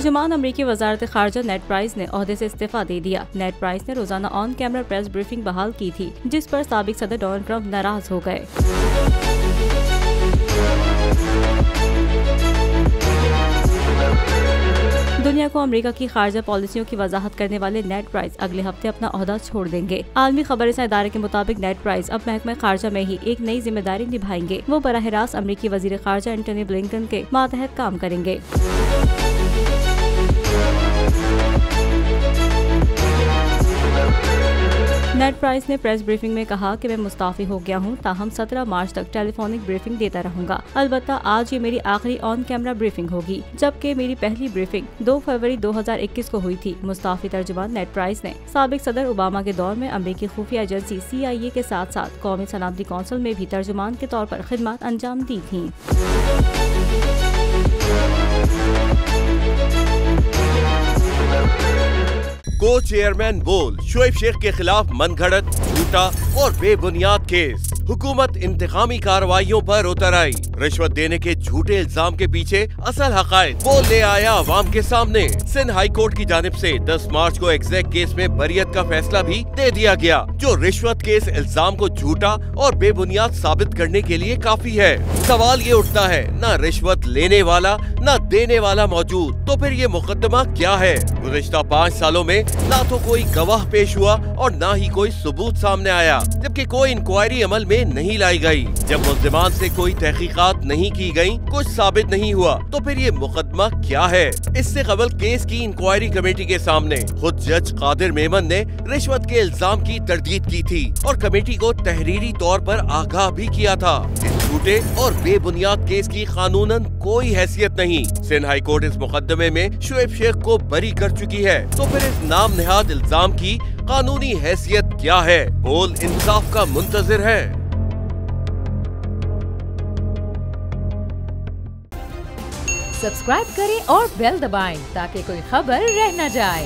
तर्जुमान अमरीकी वजारत खारजा नेड प्राइस ने ओहदे से इस्तीफा दे दिया। नेड प्राइस ने रोजाना ऑन कैमरा प्रेस ब्रीफिंग बहाल की थी, जिस पर साबिक सदर डोनाल्ड ट्रंप नाराज हो गए। दुनिया को अमेरिका की खारजा पॉलिसियों की वजाहत करने वाले नेड प्राइस अगले हफ्ते अपना ओहदा छोड़ देंगे। आलमी खबरसां इदारे के मुताबिक नेड प्राइस अब महकमा खारजा में ही एक नई जिम्मेदारी निभाएंगे। वो बराह रास्त अमरीकी वजीर खारजा एंटनी ब्लिंकन के मातहत काम करेंगे। नेड प्राइस ने प्रेस ब्रीफिंग में कहा कि मैं मुस्ताफी हो गया हूं, ताहम 17 मार्च तक टेलीफोनिक ब्रीफिंग देता रहूंगा। अलबत्ता आज ये मेरी आखिरी ऑन कैमरा ब्रीफिंग होगी, जबकि मेरी पहली ब्रीफिंग 2 फरवरी 2021 को हुई थी। मुस्ताफी तर्जुमान नेड प्राइस ने साबिक सदर ओबामा के दौर में अमरीकी खुफिया एजेंसी CIA के साथ साथ कौमी सलामती कौंसिल में भी तर्जुमान के तौर पर खिदमत अंजाम दी थी। को चेयरमैन बोल शोएब शेख के खिलाफ मनगढ़ंत, झूठा और बेबुनियाद केस। हुकूमत इंतकामी कार्रवाइयों पर उतर आई। रिश्वत देने के झूठे इल्जाम के पीछे असल हकायक वो ले आया अवाम के सामने। सिंध हाई कोर्ट की जानिब से 10 मार्च को एग्जैक केस में बरियत का फैसला भी दे दिया गया, जो रिश्वत के इस इल्जाम को झूठा और बेबुनियाद साबित करने के लिए काफी है। सवाल ये उठता है, न रिश्वत लेने वाला न देने वाला मौजूद, तो फिर ये मुकदमा क्या है? गुज़िश्ता 5 सालों में ना तो कोई गवाह पेश हुआ और ना ही कोई सबूत सामने आया, जबकि कोई इंक्वायरी अमल में नहीं लाई गई। जब मुल्जिमान से कोई तहकीकात नहीं की गई, कुछ साबित नहीं हुआ, तो फिर ये मुकदमा क्या है? इससे कबल केस की इंक्वायरी कमेटी के सामने खुद जज कादिर मेमन ने रिश्वत के इल्जाम की तरदीद की थी और कमेटी को तहरीरी तौर पर आगाह भी किया था। इस झूठे और बेबुनियाद केस की कानूनन कोई हैसियत नहीं। सिंध हाई कोर्ट इस मुकदमे में शोएब शेख को बरी कर चुकी है, तो फिर इस नाम नेहाद इल्जाम की कानूनी हैसियत क्या है? बोल इंसाफ का मुंतजिर है। सब्सक्राइब करें और बेल दबाएं ताकि कोई खबर रह न जाए।